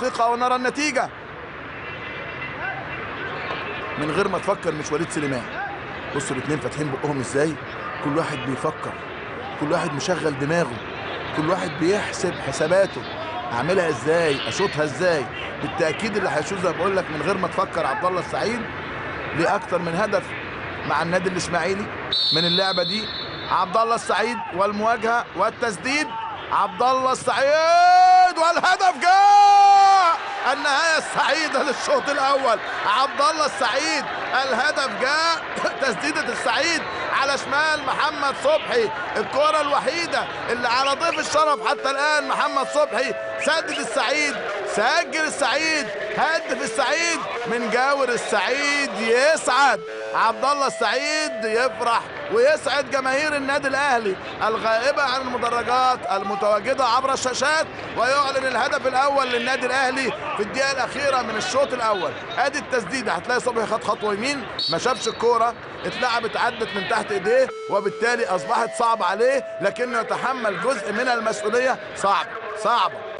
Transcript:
ثقة ونرى النتيجة من غير ما تفكر. مش وليد سليمان. بصوا الاثنين فاتحين بقهم ازاي، كل واحد بيفكر، كل واحد مشغل دماغه، كل واحد بيحسب حساباته، اعملها ازاي، اشوطها ازاي. بالتاكيد اللي هيشوط زي ما بقول لك من غير ما تفكر عبد الله السعيد ليه اكتر من هدف مع النادي الاسماعيلي من اللعبه دي. عبد الله السعيد والمواجهه والتسديد، عبد الله السعيد والهدف جاء. النهايه السعيده للشوط الاول، عبد الله السعيد الهدف جاء. تسديده السعيد على شمال محمد صبحي، الكره الوحيده اللي على ضيف الشرف حتى الان محمد صبحي. سدد السعيد، سجل السعيد، هدف السعيد من جاور السعيد. يسعد عبد الله السعيد، يفرح ويسعد جماهير النادي الاهلي الغائبه عن المدرجات المتواجده عبر الشاشات، ويعلن الهدف الاول للنادي الاهلي في الدقيقه الاخيره من الشوط الاول. ادي التسديده، هتلاقي صبحي خد خطوه يمين، ما شافش الكوره، اتلعبت عدت من تحت ايديه، وبالتالي اصبحت صعبه عليه، لكنه يتحمل جزء من المسؤوليه. صعبه